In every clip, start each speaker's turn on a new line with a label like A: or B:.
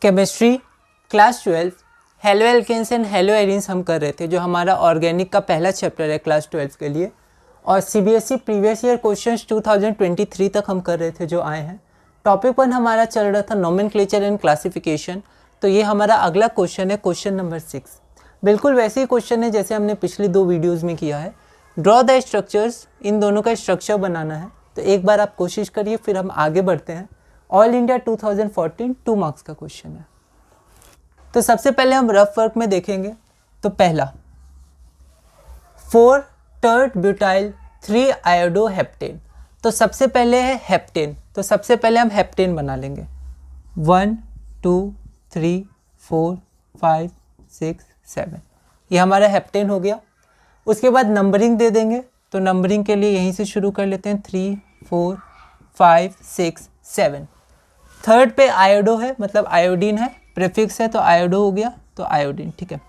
A: Chemistry class 12 haloalkanes and haloarenes हम कर रहे थे, जो हमारा ऑर्गेनिक का पहला चैप्टर है क्लास 12 के लिए। और सीबीएसई प्रीवियस ईयर क्वेश्चंस 2023 तक हम कर रहे थे जो आए हैं। टॉपिक 1 हमारा चल रहा था नोमेनक्लेचर एंड क्लासिफिकेशन। तो ये हमारा अगला क्वेश्चन है, क्वेश्चन नंबर 6। बिल्कुल वैसे ही क्वेश्चन है जैसे हमने पिछली 2 वीडियोज़ में किया है। ड्रॉ द स्ट्रक्चर्स, इन दोनों का स्ट्रक्चर बनाना है। तो एक बार आप कोशिश करिए, फिर हम आगे बढ़ते हैं। ऑल इंडिया 2014 2 मार्क्स का क्वेश्चन है। तो सबसे पहले हम रफ वर्क में देखेंगे। तो पहला 4 टर्ट ब्यूटाइल 3 आयोडोहेप्टेन। तो सबसे पहले है हेप्टेन। तो सबसे पहले हम हेप्टेन बना लेंगे। 1 2 3 4 5 6 7, ये हमारा हेप्टेन हो गया। उसके बाद नंबरिंग दे देंगे। तो नंबरिंग के लिए यहीं से शुरू कर लेते हैं, 3 4 5 6 7। थर्ड पे आयोडो है, मतलब आयोडीन है, प्रीफिक्स है तो आयोडो हो गया, तो आयोडीन। ठीक है।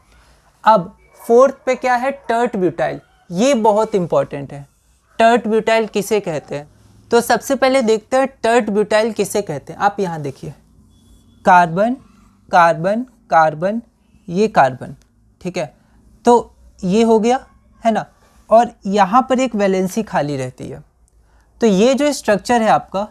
A: अब फोर्थ पे क्या है, टर्ट ब्यूटाइल। ये बहुत इंपॉर्टेंट है। टर्ट ब्यूटाइल किसे कहते हैं? तो सबसे पहले देखते हैं टर्ट ब्यूटाइल किसे कहते हैं। आप यहाँ देखिए, कार्बन कार्बन कार्बन, ये कार्बन। ठीक है, तो ये हो गया है ना। और यहाँ पर एक वैलेंसी खाली रहती है। तो ये जो स्ट्रक्चर है आपका,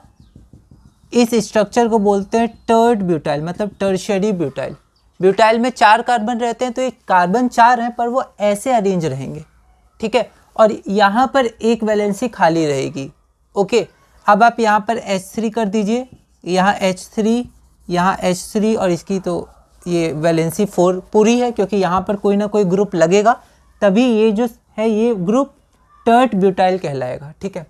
A: इस स्ट्रक्चर को बोलते हैं टर्ट ब्यूटाइल, मतलब टर्शियरी ब्यूटाइल। ब्यूटाइल में 4 कार्बन रहते हैं, तो एक कार्बन 4 हैं पर वो ऐसे अरेंज रहेंगे। ठीक है, और यहाँ पर एक वैलेंसी खाली रहेगी। ओके, अब आप यहाँ पर H3 कर दीजिए, यहाँ H3, यहाँ H3, और इसकी तो ये वैलेंसी 4 पूरी है, क्योंकि यहाँ पर कोई ना कोई ग्रुप लगेगा, तभी ये जो है ये ग्रुप टर्ट ब्यूटाइल कहलाएगा। ठीक है,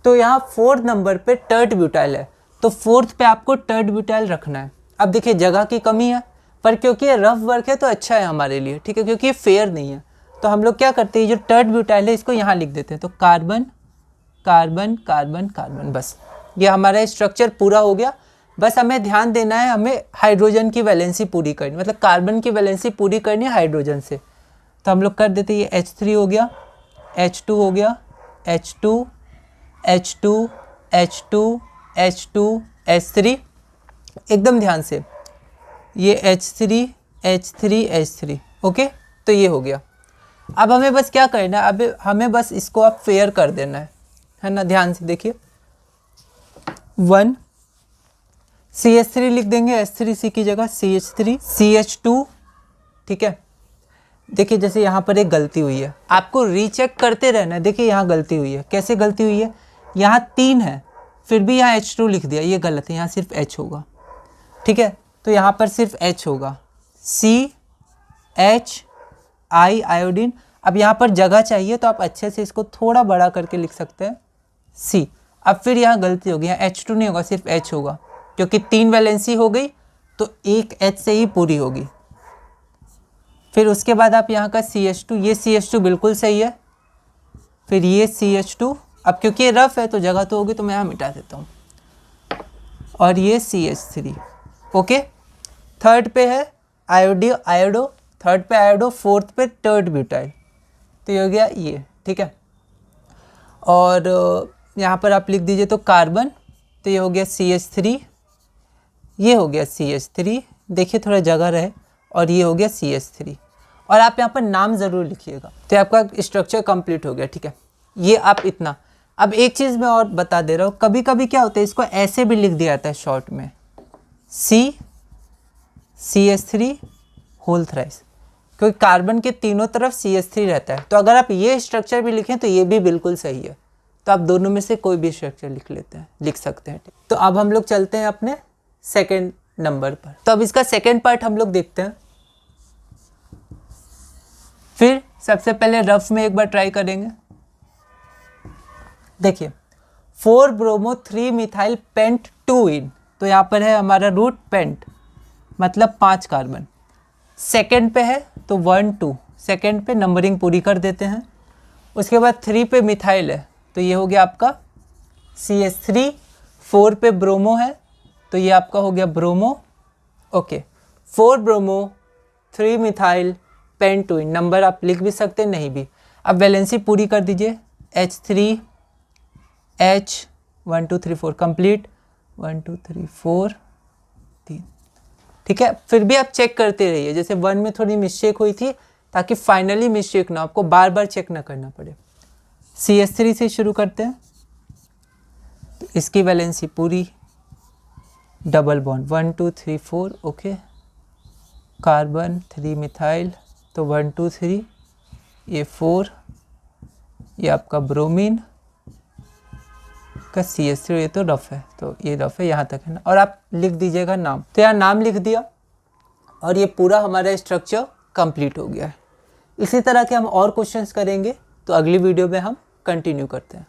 A: तो यहाँ 4th नंबर पे टर्ट ब्यूटाइल है, तो 4th पे आपको टर्ट ब्यूटाइल रखना है। अब देखिए जगह की कमी है, पर क्योंकि ये रफ वर्क है तो अच्छा है हमारे लिए। ठीक है, क्योंकि ये फेयर नहीं है, तो हम लोग क्या करते हैं, जो टर्ट ब्यूटाइल है इसको यहाँ लिख देते हैं। तो कार्बन कार्बन कार्बन कार्बन, बस ये हमारा स्ट्रक्चर पूरा हो गया। बस हमें ध्यान देना है, हमें हाइड्रोजन की वैलेंसी पूरी करनी, मतलब कार्बन की वैलेंसी पूरी करनी है हाइड्रोजन से। तो हम लोग कर देते हैं, ये H3 हो गया, H2 हो गया, H2 H2 H2 H2 H3, एकदम ध्यान से, ये H3 H3 H3। ओके, तो ये हो गया। अब हमें बस क्या करना है, अब हमें बस इसको आप फेयर कर देना है ना। ध्यान से देखिए, 1 CH3 लिख देंगे, H3C की जगह CH3, CH2। ठीक है, देखिए जैसे यहाँ पर एक गलती हुई है, आपको रीचेक करते रहना है। देखिए यहाँ गलती हुई है, कैसे गलती हुई है, यहाँ 3 है, फिर भी यहाँ H2 लिख दिया, ये गलत है, यहाँ सिर्फ H होगा। ठीक है, तो यहाँ पर सिर्फ H होगा, CH I आयोडीन। अब यहाँ पर जगह चाहिए तो आप अच्छे से इसको थोड़ा बड़ा करके लिख सकते हैं, C। अब फिर यहाँ गलती होगी, यहाँ H2 नहीं होगा, सिर्फ H होगा, क्योंकि 3 वैलेंसी हो गई तो एक H से ही पूरी होगी। फिर उसके बाद आप यहाँ का CH2, ये CH2 बिल्कुल सही है, फिर ये CH2। अब क्योंकि ये रफ है तो जगह तो होगी, तो मैं यहाँ मिटा देता हूँ, और ये CH3। ओके, थर्ड पे है आयोडो, थर्ड पे आयोडो, फोर्थ पे टर्ट ब्यूटाइल, तो ये हो गया ये। ठीक है, और यहाँ पर आप लिख दीजिए तो कार्बन, तो ये हो गया CH3, ये हो गया CH3, देखिए थोड़ा जगह रहे, और ये हो गया CH3। और आप यहाँ पर नाम ज़रूर लिखिएगा, तो आपका स्ट्रक्चर कंप्लीट हो गया। ठीक है, ये आप इतना। अब एक चीज़ मैं और बता दे रहा हूँ, कभी कभी क्या होता है, इसको ऐसे भी लिख दिया जाता है शॉर्ट में, CH3 होल थ्राइस, क्योंकि कार्बन के तीनों तरफ CH3 रहता है। तो अगर आप ये स्ट्रक्चर भी लिखें तो ये भी बिल्कुल सही है। तो आप दोनों में से कोई भी स्ट्रक्चर लिख सकते हैं। तो अब हम लोग चलते हैं अपने सेकेंड नंबर पर। तो अब इसका सेकेंड पार्ट हम लोग देखते हैं। फिर सबसे पहले रफ में एक बार ट्राई करेंगे। देखिए 4 ब्रोमो 3 मिथाइल पेंट 2 इन, तो यहाँ पर है हमारा रूट पेंट, मतलब 5 कार्बन। सेकेंड पे है तो 1 2, सेकेंड पे नंबरिंग पूरी कर देते हैं। उसके बाद 3 पे मिथाइल है, तो ये हो गया आपका CH3। 4 पे ब्रोमो है, तो ये आपका हो गया bromo. Okay, 4 bromo 3 methyl pent 2 ene, number आप लिख भी सकते हैं, नहीं भी। अब वैलेंसी पूरी कर दीजिए, H3 H 1 2 3 4 कंप्लीट, 1 2 3 4 3। ठीक है, फिर भी आप चेक करते रहिए, जैसे 1 में थोड़ी मिस्टेक हुई थी ताकि फाइनली मिस्टेक ना, आपको बार बार चेक ना करना पड़े। CH3 से शुरू करते हैं, तो इसकी वैलेंसी पूरी, double bond 1 2 3 4, okay, carbon 3 methyl, तो 1 2 3, ये 4, ये आपका ब्रोमीन का CH3, ये तो रफ है, तो ये रफ है, यहाँ तक है ना। और आप लिख दीजिएगा नाम, तो यहाँ नाम लिख दिया और ये पूरा हमारा स्ट्रक्चर कंप्लीट हो गया है। इसी तरह के हम और क्वेश्चंस करेंगे, तो अगली वीडियो में हम कंटिन्यू करते हैं।